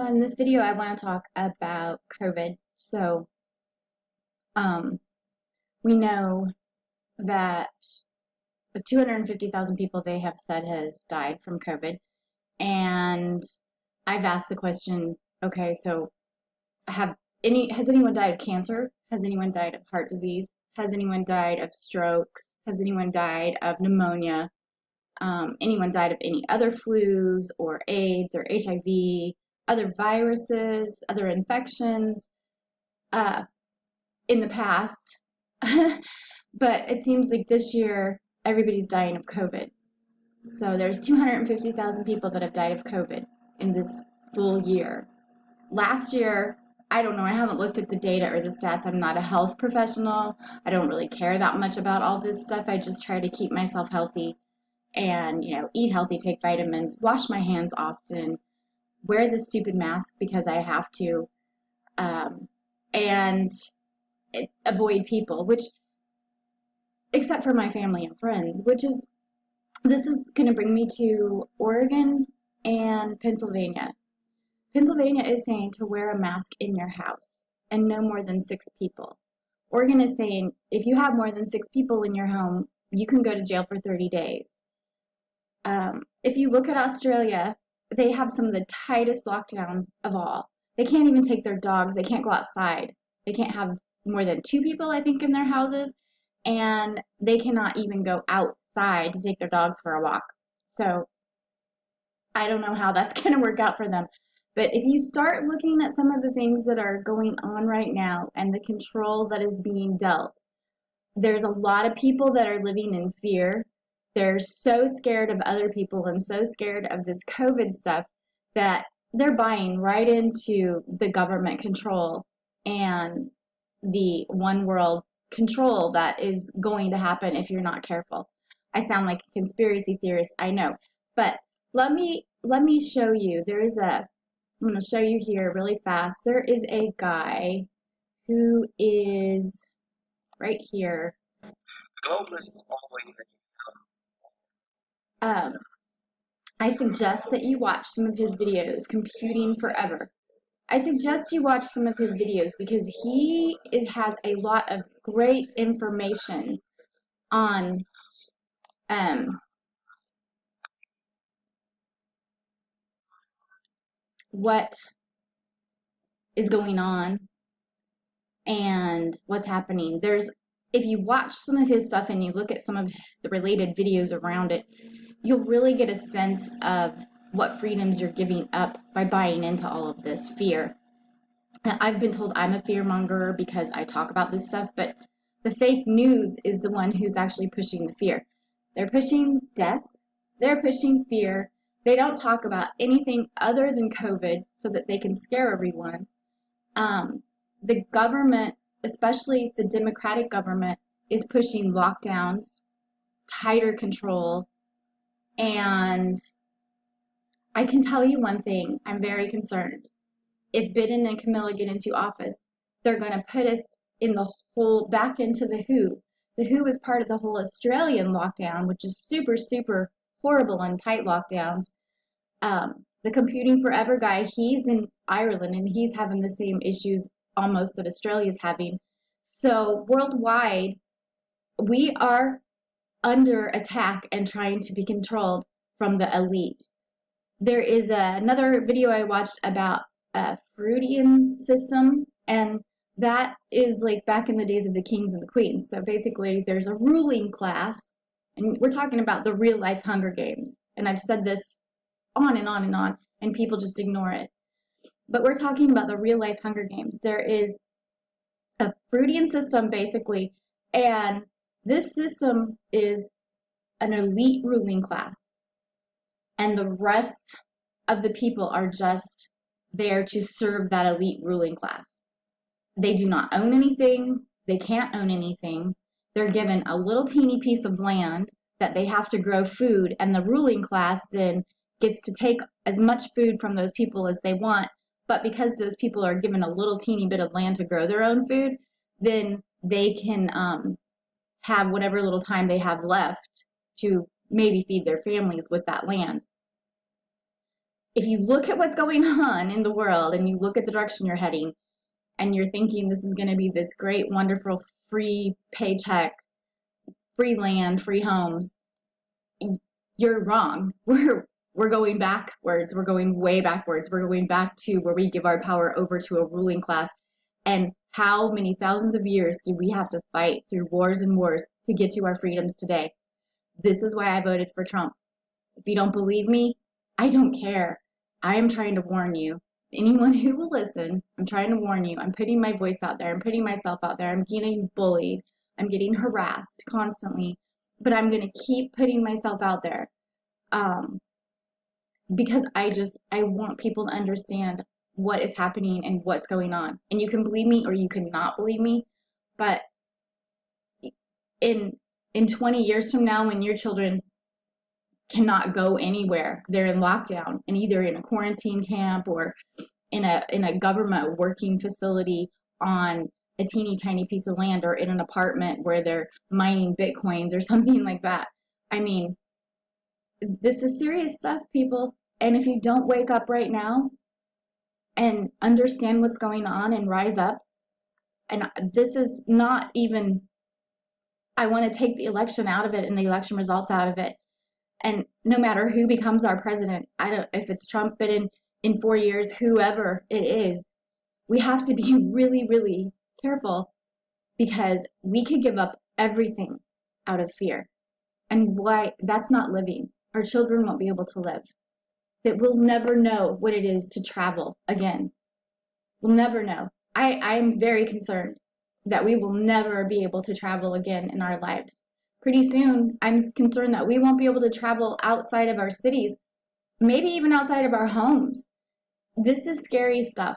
In this video, I want to talk about COVID. Um, we know that 250,000 people they have said has died from COVID. And I've asked the question, okay, so has anyone died of cancer? Has anyone died of heart disease? Has anyone died of strokes? Has anyone died of pneumonia? Anyone died of any other flus or AIDS or HIV, other viruses, other infections uh, in the past? But it seems like this year everybody's dying of COVID. So there's 250,000 people that have died of COVID in this full year. Last year, I don't know, I haven't looked at the data or the stats. I'm not a health professional. I don't really care that much about all this stuff. I just try to keep myself healthy and, eat healthy, take vitamins, wash my hands often, wear the stupid mask because I have to, and avoid people, which, except for my family and friends, this is going to bring me to Oregon and Pennsylvania. Pennsylvania is saying to wear a mask in your house and no more than 6 people. Oregon is saying if you have more than 6 people in your home, you can go to jail for 30 days. If you look at Australia, they have some of the tightest lockdowns of all. They can't even take their dogs. They can't go outside. They can't have more than 2 people, I think, in their houses. And they cannot even go outside to take their dogs for a walk. So I don't know how that's going to work out for them. But if you start looking at some of the things that are going on right now and the control that is being dealt, there's a lot of people that are living in fear. They're so scared of other people and so scared of this COVID stuff that they're buying right into the government control and the one world control that is going to happen if you're not careful. I sound like a conspiracy theorist, I know, but let me show you. I'm going to show you here really fast. There is a guy who is right here. Globalists always I suggest that you watch some of his videos, Computing Forever. I suggest you watch some of his videos because it has a lot of great information on what is going on and what's happening. If you watch some of his stuff and you look at some of the related videos around it, you'll really get a sense of what freedoms you're giving up by buying into all of this fear. I've been told I'm a fearmonger because I talk about this stuff, but the fake news is the one who's actually pushing the fear. They're pushing death. They're pushing fear. They don't talk about anything other than COVID so that they can scare everyone. The government, especially the Democratic government, is pushing lockdowns, tighter control, and I can tell you one thing, I'm very concerned. If Biden and Camilla get into office, they're going to put us back into the WHO. The WHO is part of the whole Australian lockdown, which is super, super horrible and tight lockdowns. The Computing Forever guy, he's in Ireland and he's having the same issues almost that Australia's having. So worldwide, we are under attack and trying to be controlled from the elite. There is another video I watched about a Freudian system, and that is like back in the days of the kings and the queens. So basically, there's a ruling class, and we're talking about the real life Hunger Games. And I've said this on and on and on, and people just ignore it. But we're talking about the real life Hunger Games. There is a Freudian system, basically, and this system is an elite ruling class. And the rest of the people are just there to serve that elite ruling class. They do not own anything. They can't own anything. They're given a little teeny piece of land that they have to grow food, and the ruling class then gets to take as much food from those people as they want. But because those people are given a little teeny bit of land to grow their own food, then they can have whatever little time they have left to maybe feed their families with that land. if you look at what's going on in the world and you look at the direction you're heading and you're thinking this is going to be this great, wonderful, free paycheck, free land, free homes, you're wrong. We're going backwards. We're going way backwards. We're going back to where we give our power over to a ruling class. And how many thousands of years do we have to fight through wars and wars to get to our freedoms today? This is why I voted for Trump. If you don't believe me, I don't care. I am trying to warn you. Anyone who will listen, I'm trying to warn you. I'm putting my voice out there. I'm putting myself out there. I'm getting bullied. I'm getting harassed constantly. But I'm going to keep putting myself out there um, because I want people to understand what is happening and what's going on. And you can believe me or you cannot believe me. But in in 20 years from now, when your children cannot go anywhere, they're in lockdown and either in a quarantine camp or in a government working facility on a teeny tiny piece of land or in an apartment where they're mining bitcoins or something like that. I mean, this is serious stuff, people. And if you don't wake up right now and understand what's going on and rise up, and this is not even, I want to take the election out of it and the election results out of it. And no matter who becomes our president, I don't, if it's Trump, but in 4 years, whoever it is, we have to be really, really careful because we could give up everything out of fear. And why that's not living. Our children won't be able to live. That we'll never know what it is to travel again. We'll never know. I'm very concerned that we will never be able to travel again in our lives. Pretty soon, I'm concerned that we won't be able to travel outside of our cities, maybe even outside of our homes. This is scary stuff.